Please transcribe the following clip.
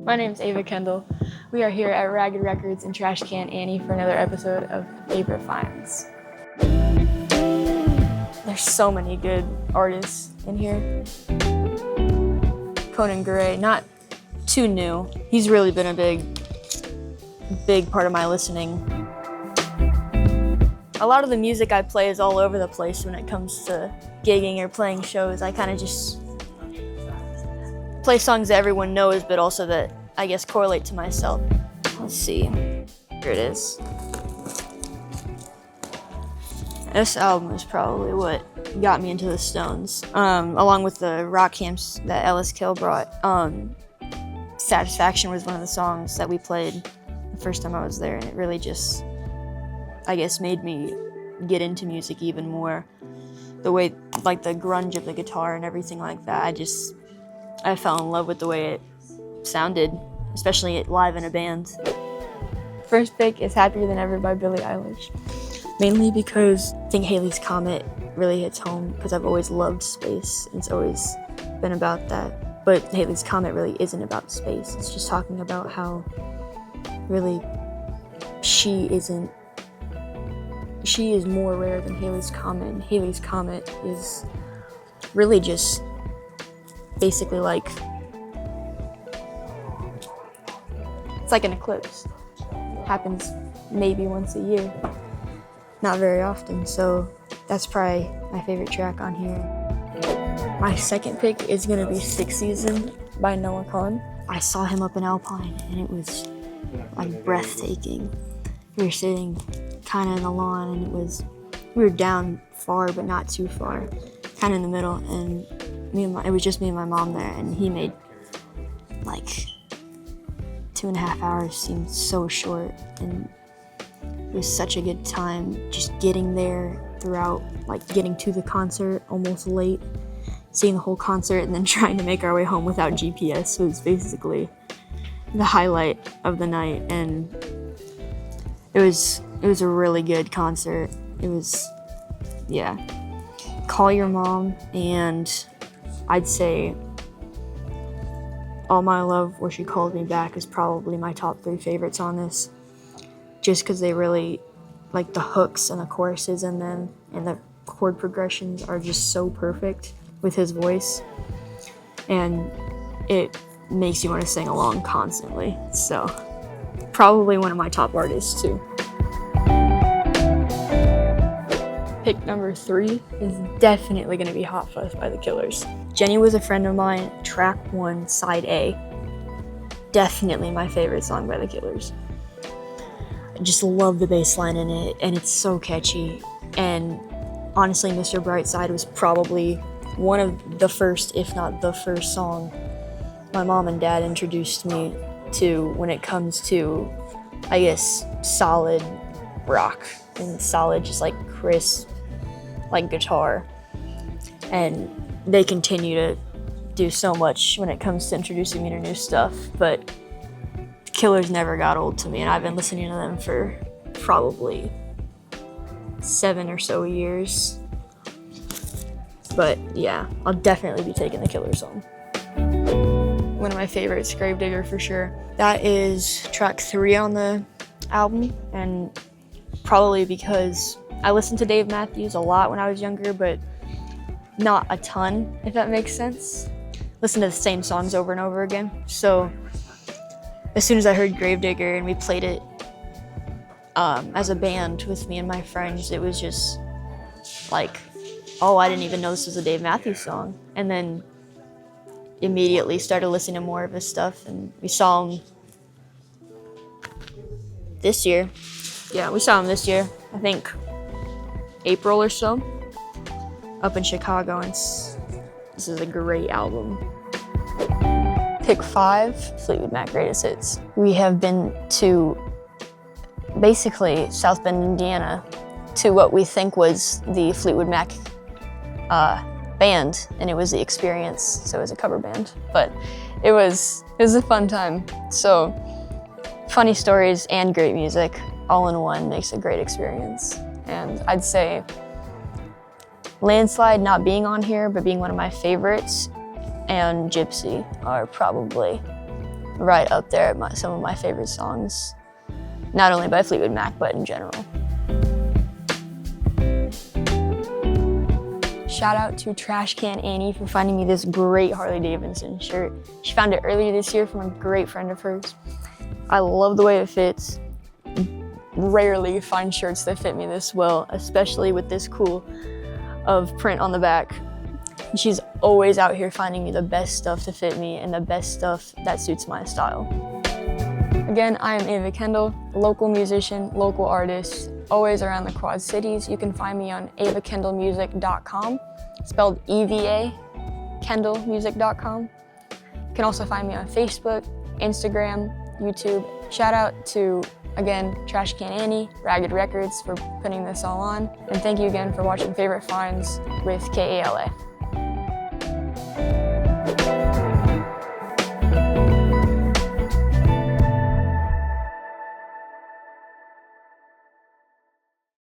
My name's Eva Kendall. We are here at Ragged Records and Trash Can Annie for another episode of Favorite Finds. There's so many good artists in here. Conan Gray, not too new. He's really been a big part of my listening. A lot of the music I play is all over the place when it comes to gigging or playing shows. I kind of just play songs that everyone knows, but also that I guess correlate to myself. Let's see. Here it is. This album is probably what got me into the Stones, along with the rock camps that Ellis Kill brought. Satisfaction was one of the songs that we played the first time I was there, and it really just, I guess, made me get into music even more. The way, like the grunge of the guitar and everything like that, I fell in love with the way it sounded, especially live in a band. First pick is Happier Than Ever by Billie Eilish. Mainly because I think Halley's Comet really hits home, because I've always loved space, and it's always been about that. But Halley's Comet really isn't about space. It's just talking about how really she is more rare than Halley's Comet, and Halley's Comet is really just basically like, it's like an eclipse. It happens maybe once a year. Not very often, so that's probably my favorite track on here. My second pick is gonna be Sixth Season by Noah Kahan. I saw him up in Alpine, and it was like breathtaking. We were sitting kind of in the lawn, and we were down far, but not too far, kind of in the middle, and it was just me and my mom there, and he made like 2.5 hours seem so short, and it was such a good time just getting there throughout, like getting to the concert almost late, seeing the whole concert, and then trying to make our way home without GPS was basically the highlight of the night. And it was a really good concert. It was, yeah. Call Your Mom and I'd say All My Love, Where She Called Me Back is probably my top 3 favorites on this. Just because they really, like the hooks and the choruses in them and the chord progressions are just so perfect with his voice. And it makes you want to sing along constantly. So, probably one of my top artists too. Pick number 3 is definitely going to be Hot Fuzz by The Killers. Jenny Was a Friend of Mine, track 1, side A. Definitely my favorite song by The Killers. I just love the bass line in it, and it's so catchy. And honestly, Mr. Brightside was probably one of the first, if not the first song my mom and dad introduced me to when it comes to, I guess, solid rock and solid, just like crisp, like guitar. And they continue to do so much when it comes to introducing me to new stuff, but Killers never got old to me, and I've been listening to them for probably 7 or so years. But yeah, I'll definitely be taking the Killers home. One of my favorites, Gravedigger for sure. That is track 3 on the album, and probably because I listened to Dave Matthews a lot when I was younger, but not a ton, if that makes sense. Listen to the same songs over and over again. So as soon as I heard Gravedigger and we played it as a band with me and my friends, it was just like, oh, I didn't even know this was a Dave Matthews song. And then immediately started listening to more of his stuff, and we saw him this year. Yeah, we saw him this year, I think April or so, up in Chicago, and this is a great album. Pick 5, Fleetwood Mac Greatest Hits. We have been to basically South Bend, Indiana, to what we think was the Fleetwood Mac band, and it was The Experience, so it was a cover band, but it was a fun time. So funny stories and great music all in one makes a great experience. And I'd say Landslide not being on here, but being one of my favorites, and Gypsy are probably right up there at some of my favorite songs, not only by Fleetwood Mac, but in general. Shout out to Trash Can Annie for finding me this great Harley Davidson shirt. She found it earlier this year from a great friend of hers. I love the way it fits. Rarely find shirts that fit me this well, especially with this cool of print on the back. She's always out here finding me the best stuff to fit me and the best stuff that suits my style. Again, I am Eva Kendall, local musician, local artist, always around the Quad Cities. You can find me on evakendallmusic.com, spelled EVA, kendallmusic.com. You can also find me on Facebook, Instagram, YouTube. Shout out to, again, Trash Can Annie, Ragged Records for putting this all on. And thank you again for watching Favorite Finds with KALA.